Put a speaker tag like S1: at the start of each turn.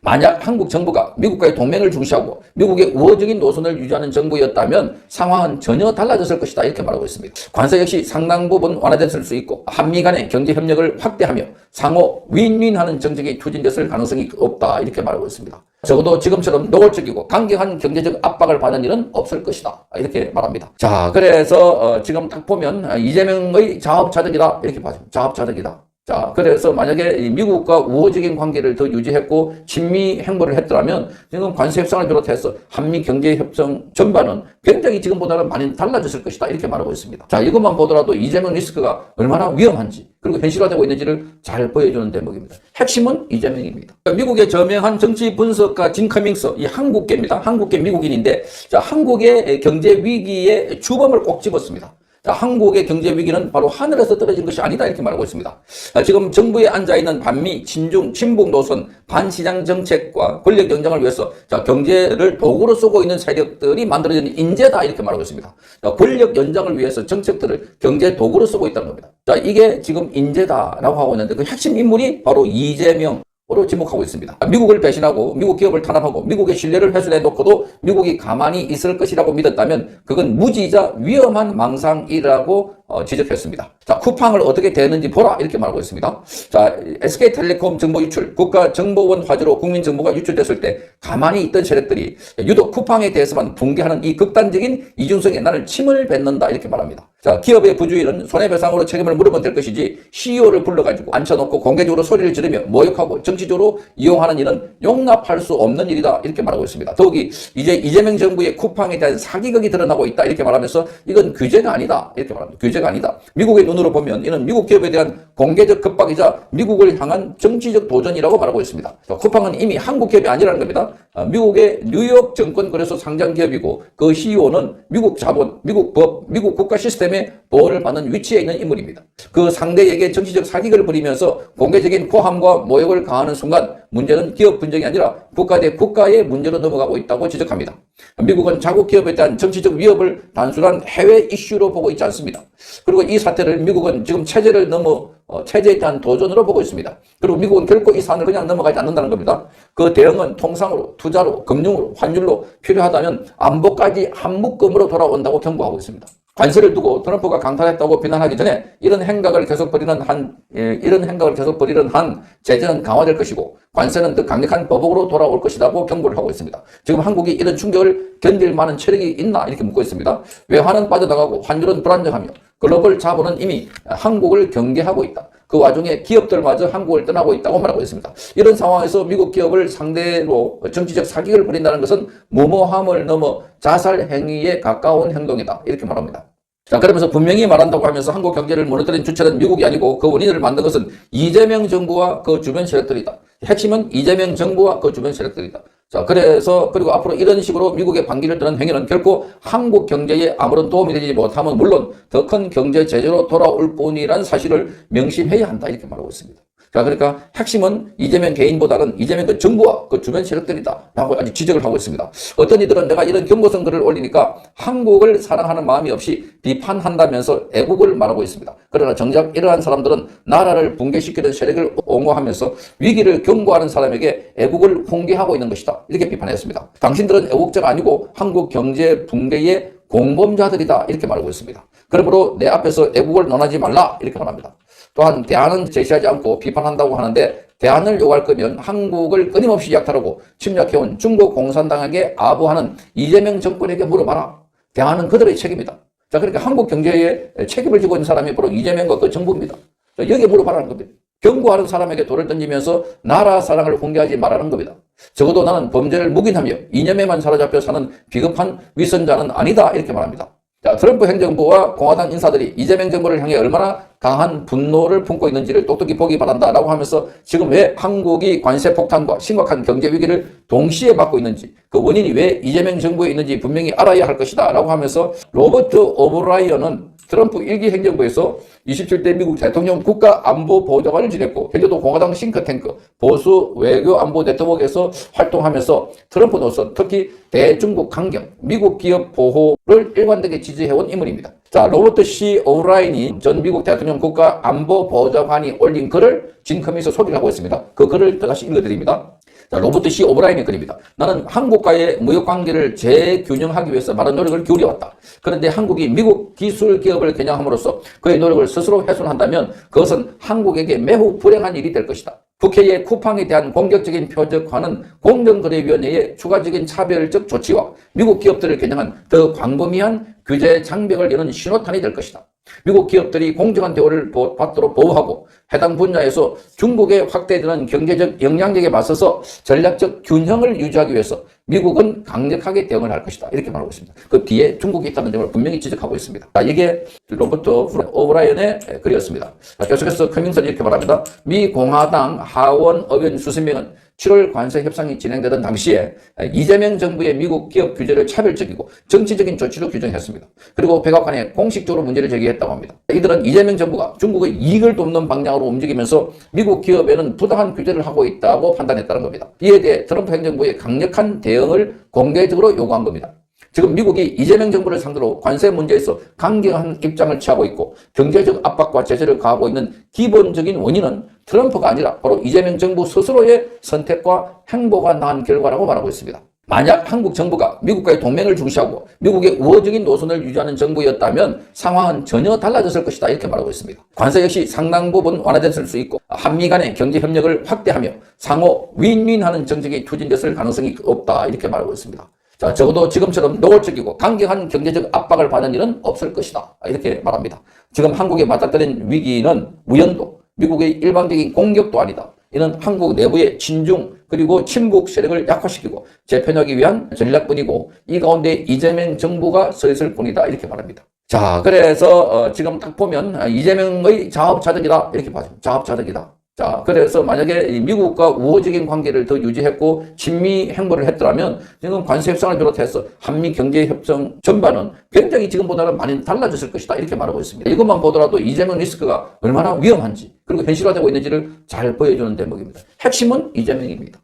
S1: 만약 한국 정부가 미국과의 동맹을 중시하고 미국의 우호적인 노선을 유지하는 정부였다면 상황은 전혀 달라졌을 것이다 이렇게 말하고 있습니다. 관세 역시 상당 부분 완화됐을 수 있고 한미 간의 경제 협력을 확대하며 상호 윈윈하는 정책이 추진됐을 가능성이 없다 이렇게 말하고 있습니다. 적어도 지금처럼 노골적이고 강경한 경제적 압박을 받는 일은 없을 것이다 이렇게 말합니다. 자, 그래서 지금 딱 보면 이재명의 자업자득이다 이렇게 봐요. 자업자득이다. 자, 그래서 만약에 미국과 우호적인 관계를 더 유지했고 친미 행보를 했더라면 지금 관세 협상을 비롯해서 한미 경제 협상 전반은 굉장히 지금보다는 많이 달라졌을 것이다 이렇게 말하고 있습니다. 자, 이것만 보더라도 이재명 리스크가 얼마나 위험한지 그리고 현실화되고 있는지를 잘 보여주는 대목입니다. 핵심은 이재명입니다. 미국의 저명한 정치 분석가 진 커밍스, 이 한국계입니다. 한국계 미국인인데, 자, 한국의 경제 위기의 주범을 꼭 집었습니다. 자, 한국의 경제 위기는 바로 하늘에서 떨어진 것이 아니다 이렇게 말하고 있습니다. 지금 정부에 앉아있는 반미, 친중, 친북 노선, 반시장 정책과 권력 연장을 위해서 자, 경제를 도구로 쓰고 있는 세력들이 만들어진 인재다 이렇게 말하고 있습니다. 자, 권력 연장을 위해서 정책들을 경제 도구로 쓰고 있다는 겁니다. 자, 이게 지금 인재다라고 하고 있는데 그 핵심 인물이 바로 이재명 으로 지목하고 있습니다. 미국을 배신하고 미국 기업을 탄압하고 미국의 신뢰를 훼손해 놓고도 미국이 가만히 있을 것이라고 믿었다면 그건 무지이자 위험한 망상이라고 지적했습니다. 자, 쿠팡을 어떻게 대는지 보라 이렇게 말하고 있습니다. 자, SK텔레콤 정보 유출, 국가정보원 화재로 국민정보가 유출됐을 때 가만히 있던 세력들이 유독 쿠팡에 대해서만 붕괴하는 이 극단적인 이중성에 나를 침을 뱉는다 이렇게 말합니다. 자, 기업의 부주의는 손해배상으로 책임을 물으면 될 것이지 CEO를 불러가지고 앉혀놓고 공개적으로 소리를 지르며 모욕하고 정치적으로 이용하는 일은 용납할 수 없는 일이다 이렇게 말하고 있습니다. 더욱이 이제 이재명 정부의 쿠팡에 대한 사기극이 드러나고 있다 이렇게 말하면서 이건 규제가 아니다 이렇게 말합니다. 규제가 아니다. 미국의 눈으로 보면 이는 미국 기업에 대한 공개적 급박이자 미국을 향한 정치적 도전이라고 말하고 있습니다. 자, 쿠팡은 이미 한국 기업이 아니라는 겁니다. 미국의 뉴욕 증권거래소 상장 기업이고 그 CEO는 미국 자본, 미국 법, 미국 국가 시스템의 보호를 받는 위치에 있는 인물입니다. 그 상대에게 정치적 사기극을 부리면서 공개적인 포함과 모욕을 가하는 순간 문제는 기업 분쟁이 아니라 국가 대 국가의 문제로 넘어가고 있다고 지적합니다. 미국은 자국 기업에 대한 정치적 위협을 단순한 해외 이슈로 보고 있지 않습니다. 그리고 이 사태를 미국은 지금 체제를 넘어 체제에 대한 도전으로 보고 있습니다. 그리고 미국은 결코 이 사안을 그냥 넘어가지 않는다는 겁니다. 그 대응은 통상으로, 투자로, 금융으로, 환율로 필요하다면 안보까지 한 묶음으로 돌아온다고 경고하고 있습니다. 관세를 두고 트럼프가 강탈했다고 비난하기 전에 이런 행각을 계속 벌이는 한 제재는 강화될 것이고 관세는 더 강력한 보복으로 돌아올 것이라고 경고를 하고 있습니다. 지금 한국이 이런 충격을 견딜 만한 체력이 있나 이렇게 묻고 있습니다. 외환은 빠져나가고 환율은 불안정하며 글로벌 자본은 이미 한국을 경계하고 있다. 그 와중에 기업들마저 한국을 떠나고 있다고 말하고 있습니다. 이런 상황에서 미국 기업을 상대로 정치적 사기를 벌인다는 것은 무모함을 넘어 자살 행위에 가까운 행동이다. 이렇게 말합니다. 자, 그러면서 분명히 말한다고 하면서 한국 경제를 무너뜨린 주체는 미국이 아니고 그 원인을 만든 것은 이재명 정부와 그 주변 세력들이다. 핵심은 이재명 정부와 그 주변 세력들이다. 자, 그리고 앞으로 이런 식으로 미국의 반기를 드는 행위는 결코 한국 경제에 아무런 도움이 되지 못하면 물론 더 큰 경제 제재로 돌아올 뿐이란 사실을 명심해야 한다. 이렇게 말하고 있습니다. 자, 그러니까 핵심은 이재명 개인보다는 이재명 그 정부와 그 주변 세력들이다 라고 아직 지적을 하고 있습니다. 어떤 이들은 내가 이런 경고성 글을 올리니까 한국을 사랑하는 마음이 없이 비판한다면서 애국을 말하고 있습니다. 그러나 정작 이러한 사람들은 나라를 붕괴시키는 세력을 옹호하면서 위기를 경고하는 사람에게 애국을 홍보하고 있는 것이다. 이렇게 비판했습니다. 당신들은 애국자가 아니고 한국 경제 붕괴의 공범자들이다. 이렇게 말하고 있습니다. 그러므로 내 앞에서 애국을 논하지 말라. 이렇게 말합니다. 또한 대안은 제시하지 않고 비판한다고 하는데 대안을 요구할 거면 한국을 끊임없이 약탈하고 침략해온 중국 공산당에게 아부하는 이재명 정권에게 물어봐라. 대안은 그들의 책임이다. 자, 그러니까 한국 경제에 책임을 지고 있는 사람이 바로 이재명과 그 정부입니다. 자, 여기에 물어봐라는 겁니다. 경고하는 사람에게 돌을 던지면서 나라 사랑을 공개하지 말라는 겁니다. 적어도 나는 범죄를 묵인하며 이념에만 사로잡혀 사는 비겁한 위선자는 아니다. 이렇게 말합니다. 자, 트럼프 행정부와 공화당 인사들이 이재명 정부를 향해 얼마나 강한 분노를 품고 있는지를 똑똑히 보기 바란다라고 하면서 지금 왜 한국이 관세 폭탄과 심각한 경제 위기를 동시에 맞고 있는지 그 원인이 왜 이재명 정부에 있는지 분명히 알아야 할 것이다 라고 하면서 로버트 오브라이언은 트럼프 1기 행정부에서 27대 미국 대통령 국가안보보좌관을 지냈고 현재도 공화당 싱크탱크 보수 외교안보 네트워크에서 활동하면서 트럼프 노선 특히 대중국 강경, 미국 기업 보호를 일관되게 지지해온 인물입니다. 자, 로버트 C. 오브라이언이 전 미국 대통령 국가안보보좌관이 올린 글을 진 커미서 소개를 하고 있습니다. 그 글을 다시 읽어드립니다. 자, 로버트 C. 오브라이언의 글입니다. 나는 한국과의 무역 관계를 재균형하기 위해서 많은 노력을 기울여왔다. 그런데 한국이 미국 기술 기업을 겨냥함으로써 그의 노력을 스스로 훼손한다면 그것은 한국에게 매우 불행한 일이 될 것이다. 국회의 쿠팡에 대한 공격적인 표적화는 공정거래위원회의 추가적인 차별적 조치와 미국 기업들을 겨냥한 더 광범위한 규제 장벽을 여는 신호탄이 될 것이다. 미국 기업들이 공정한 대우를 받도록 보호하고 해당 분야에서 중국의 확대되는 경제적 영향력에 맞서서 전략적 균형을 유지하기 위해서 미국은 강력하게 대응을 할 것이다. 이렇게 말하고 있습니다. 그 뒤에 중국이 있다는 점을 분명히 지적하고 있습니다. 자, 이게 로버트 오브라이언의 글이었습니다. 계속해서 커밍턴이 이렇게 말합니다. 미 공화당 하원 의원 수십 명은 7월 관세 협상이 진행되던 당시에 이재명 정부의 미국 기업 규제를 차별적이고 정치적인 조치로 규정했습니다. 그리고 백악관에 공식적으로 문제를 제기했다고 합니다. 이들은 이재명 정부가 중국의 이익을 돕는 방향으로 움직이면서 미국 기업에는 부당한 규제를 하고 있다고 판단했다는 겁니다. 이에 대해 트럼프 행정부의 강력한 대응을 공개적으로 요구한 겁니다. 지금 미국이 이재명 정부를 상대로 관세 문제에서 강경한 입장을 취하고 있고 경제적 압박과 제재를 가하고 있는 기본적인 원인은 트럼프가 아니라 바로 이재명 정부 스스로의 선택과 행보가 낳은 결과라고 말하고 있습니다. 만약 한국 정부가 미국과의 동맹을 중시하고 미국의 우호적인 노선을 유지하는 정부였다면 상황은 전혀 달라졌을 것이다. 이렇게 말하고 있습니다. 관세 역시 상당 부분 완화됐을 수 있고 한미 간의 경제 협력을 확대하며 상호 윈윈하는 정책이 추진됐을 가능성이 없다. 이렇게 말하고 있습니다. 자, 적어도 지금처럼 노골적이고 강경한 경제적 압박을 받는 일은 없을 것이다. 이렇게 말합니다. 지금 한국에 맞닥뜨린 위기는 우연도, 미국의 일방적인 공격도 아니다. 이는 한국 내부의 친중 그리고 친북 세력을 약화시키고 재편하기 위한 전략뿐이고 이 가운데 이재명 정부가 서 있을 뿐이다. 이렇게 말합니다. 자, 그래서 지금 딱 보면 이재명의 자업자득이다. 이렇게 봐요. 자업자득이다. 자, 그래서 만약에 미국과 우호적인 관계를 더 유지했고 친미 행보를 했더라면 지금 관세 협상을 비롯해서 한미 경제 협상 전반은 굉장히 지금보다는 많이 달라졌을 것이다. 이렇게 말하고 있습니다. 이것만 보더라도 이재명 리스크가 얼마나 위험한지 그리고 현실화되고 있는지를 잘 보여주는 대목입니다. 핵심은 이재명입니다.